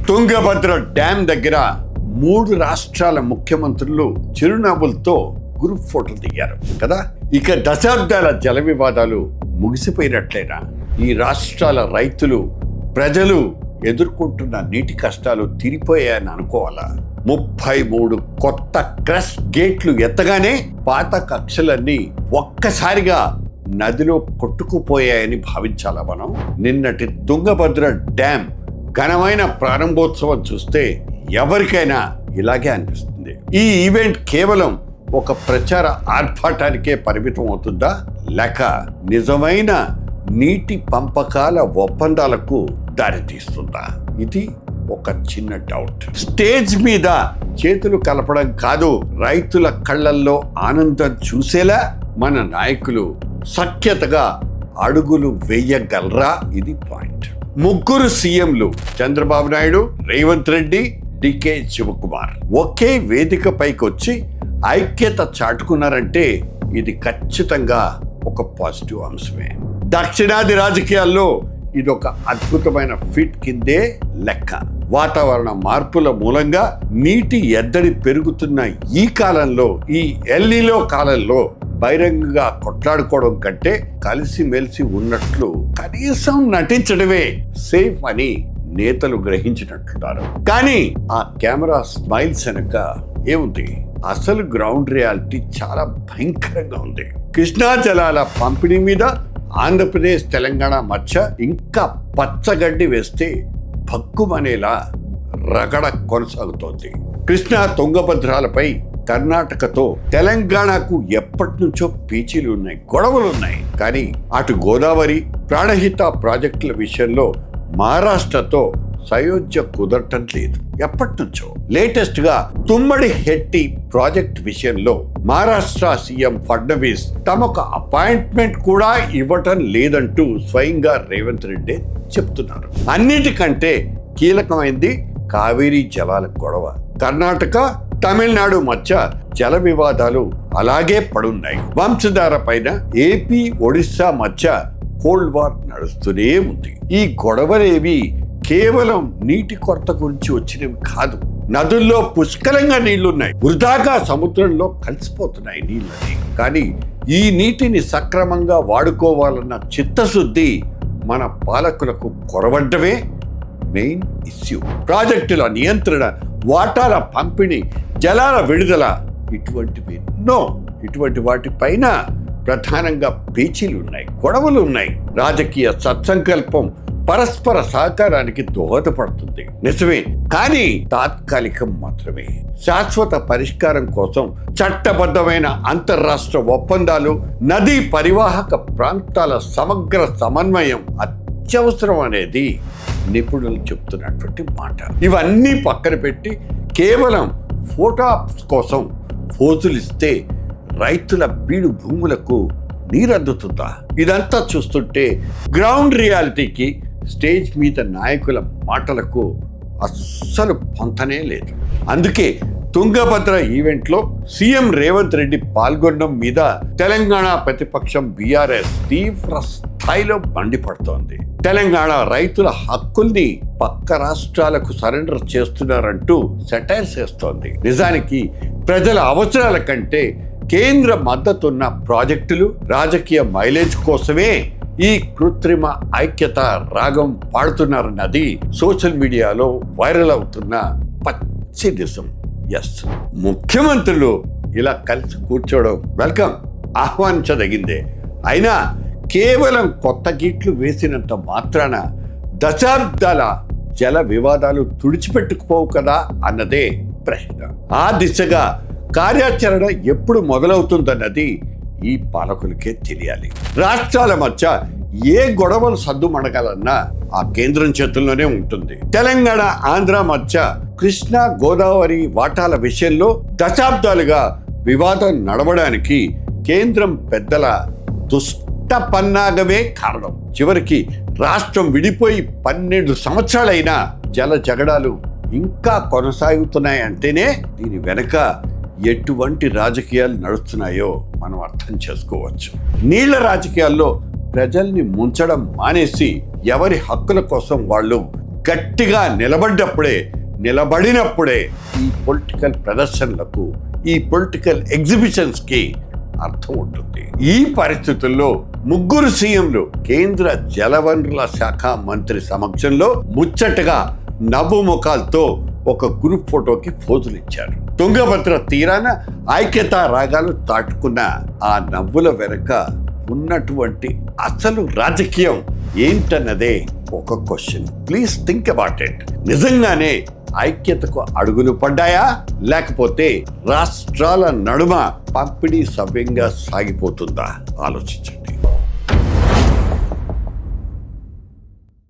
Tungabhadra dam దగ్గర 3 రాష్ట్రాల ముఖ్యమంత్రులు చిరునవ్వులతో గ్రూప్ ఫోటో దిగారు కదా. ఇక దశాబ్దాల జల వివాదాలు ముగిసిపోయినట్లేనా? ఈ రాష్ట్రాల రైతులు, ప్రజలు ఎదుర్కొంటున్న నీటి కష్టాలు తీరిపోయాయని అనుకోవాలా? 33 కొత్త క్రష్ గేట్లు ఎత్తగానే పాత కక్షలన్నీ ఒక్కసారిగా నదిలో కొట్టుకుపోయాయని భావించాలా మనం? నిన్నటి తుంగభద్ర డ్యామ్ ఘనమైన ప్రారంభోత్సవం చూస్తే ఎవరికైనా ఇలాగే అనిపిస్తుంది. ఈ ఈవెంట్ కేవలం ఒక ప్రచార ఆర్భాటానికే పరిమితం అవుతుందా, లేక నిజమైన నీటి పంపకాల ఒప్పందాలకు దారితీస్తుందా? ఇది ఒక చిన్న డౌట్. స్టేజ్ మీద చేతులు కలపడం కాదు, రైతుల కళ్ళల్లో ఆనందం చూసేలా మన నాయకులు సఖ్యతగా అడుగులు వేయగలరా? ఇది పాయింట్. 3 సీఎంలు చంద్రబాబు నాయుడు, రేవంత్ రెడ్డి, డికే శివకుమార్ ఒకే వేదిక పైకి వచ్చి ఐక్యత చాటుకున్నారంటే ఇది ఖచ్చితంగా ఒక పాజిటివ్ అంశమే. దక్షిణాది రాజకీయాల్లో ఇదొక అద్భుతమైన ఫిట్ కిందే లెక్క. వాతావరణ మార్పుల మూలంగా నీటి ఎద్దడి పెరుగుతున్న ఈ కాలంలో, ఈ ఎల్నినో కాలంలో బహిరంగంగా కొట్లాడుకోవడం కంటే కలిసిమెలిసి ఉన్నట్లు కనీసం నటించడమే సేఫ్ అని నేతలు గ్రహించినట్లున్నారు. కానీ ఆ కెమెరా స్మైల్స్ వెనక ఏముంది? అసలు గ్రౌండ్ రియాలిటీ చాలా భయంకరంగా ఉంది. కృష్ణా జలాల పంపిణీ మీద ఆంధ్రప్రదేశ్, తెలంగాణ మధ్య ఇంకా పచ్చగడ్డి వేస్తే భక్కుమనేలా రగడ కొనసాగుతోంది. కృష్ణా తుంగభద్రాలపై కర్ణాటకతో తెలంగాణకు ఎప్పటి నుంచో పీచీలు ఉన్నాయి, గొడవలు ఉన్నాయి. కానీ అటు గోదావరి, ప్రాణహిత ప్రాజెక్టుల విషయంలో మహారాష్ట్రతో సయోధ్య కుదరటం లేదు ఎప్పటి నుంచో. లేటెస్ట్ గా తుమ్మడి హెట్టి ప్రాజెక్ట్ విషయంలో మహారాష్ట్ర సీఎం ఫడ్నవీస్ తమకు అపాయింట్మెంట్ కూడా ఇవ్వటం లేదంటూ స్వయంగా రేవంత్ రెడ్డి చెప్తున్నారు. అన్నిటికంటే కీలకమైంది కావేరీ జలాల గొడవ. కర్ణాటక, తమిళనాడు మధ్య జల వివాదాలు అలాగే పడున్నాయి. వంశధార పైన ఏపీ, ఒడిశా మధ్య కోల్డ్ వార్ నడుస్తూనే ఉంది. ఈ గొడవలేవి కేవలం నీటి కొరత గురించి వచ్చినవి కాదు. నదుల్లో పుష్కలంగా నీళ్లున్నాయి, వృధాగా సముద్రంలో కలిసిపోతున్నాయి నీళ్ళని. కానీ ఈ నీటిని సక్రమంగా వాడుకోవాలన్న చిత్తశుద్ధి మన పాలకులకు కొరవడ్డమే మెయిన్ ఇష్యూ. ప్రాజెక్టుల నియంత్రణ, వాటాల పంపిణీ, జలాల విడుదల ఇటువంటి వాటిపైన ప్రధానంగా పేచీలు ఉన్నాయి, గొడవలు ఉన్నాయి. రాజకీయ సత్సంకల్పం పరస్పర సహకారానికి దోహదపడుతుంది నిజమే, కానీ తాత్కాలికం మాత్రమే. శాశ్వత పరిష్కారం కోసం చట్టబద్ధమైన అంతర్రాష్ట్ర ఒప్పందాలు, నదీ పరివాహక ప్రాంతాల సమగ్ర సమన్వయం అత్యవసరం అనేది నిపుణులు చెప్తున్నటువంటి మాట. ఇవన్నీ పక్కన పెట్టి కేవలం ఫోటోస్ కోసం ఫోజులు ఇస్తే రైతుల బీడు భూములకు నీరందుతుందా? ఇదంతా చూస్తుంటే గ్రౌండ్ రియాలిటీకి, స్టేజ్ మీద నాయకుల మాటలకు అస్సలు పొంతనే లేదు. అందుకే తుంగభద్ర ఈవెంట్లో సీఎం రేవంత్ రెడ్డి పాల్గొనడం మీద తెలంగాణ ప్రతిపక్షం బీఆర్ఎస్ తీవ్ర స్థాయిలో మండిపడుతోంది. తెలంగాణ రైతుల హక్కుల్ని పక్క రాష్ట్రాలకు సరెండర్ చేస్తున్నారంటూ సెటైర్ చేస్తోంది. నిజానికి ప్రజల అవసరాల కంటే కేంద్ర మద్దతున్న ప్రాజెక్టులు, రాజకీయ మైలేజ్ కోసమే ఈ కృత్రిమ ఐక్యత రాగం పాడుతున్నారన్నది సోషల్ మీడియాలో వైరల్ అవుతున్న పచ్చి నిజం. ఎస్, ముఖ్యమంత్రులు ఇలా కలిసి కూర్చోవడం వెల్కమ్, ఆహ్వానించదగిందే. అయినా కేవలం కొత్త గీట్లు వేసినంత మాత్రాన దశాబ్దాల జల వివాదాలు తుడిచిపెట్టుకుపోవు కదా అన్నదే ప్రశ్న. ఆ దిశగా కార్యాచరణ ఎప్పుడు మొదలవుతుందన్నది ఈ పాలకులకే తెలియాలి. రాష్ట్రాల మధ్య ఏ గొడవలు సద్దుమణగాలన్నా ఆ కేంద్రం చేతుల్లోనే ఉంటుంది. తెలంగాణ, ఆంధ్ర మధ్య కృష్ణా, గోదావరి వాటాల విషయంలో దశాబ్దాలుగా వివాదం నడవడానికి కేంద్రం పెద్దల దుష్ట పన్నాగమే కారణం. చివరికి రాష్ట్రం విడిపోయి 12 సంవత్సరాలైనా జల జగడాలు ఇంకా కొనసాగుతున్నాయంటేనే దీని వెనక ఎటువంటి రాజకీయాలు నడుస్తున్నాయో మనం అర్థం చేసుకోవచ్చు. నీళ్ల రాజకీయాల్లో ప్రజల్ని ముంచడం మానేసి ఎవరి హక్కుల కోసం వాళ్ళు గట్టిగా నిలబడినప్పుడే ఈ పొలిటికల్ ప్రదర్శనలకు, ఈ పొలిటికల్ ఎగ్జిబిషన్స్ కి అర్థం ఉంటుంది. ఈ పరిస్థితుల్లో ముగ్గురు సీఎంలు కేంద్ర జలవనరుల శాఖ మంత్రి సమక్షంలో ముచ్చటగా నవ్వు ముఖాలతో ఒక గ్రూప్ ఫోటోకి పోజులు ఇచ్చారు. తుంగభద్ర తీరాన ఐక్యతా రాగాలు తాటుకున్న ఆ నవ్వుల వెనుక ఉన్నటువంటి అసలు రాజకీయం ఏంటన్నదే ఒక question. Please think about it. నిజంగానే ఐక్యతకు అడుగులు పడ్డాయా, లేకపోతే రాష్ట్రాల నడుమ పంపిణీ సవ్యంగా సాగిపోతుందా? ఆలోచించండి.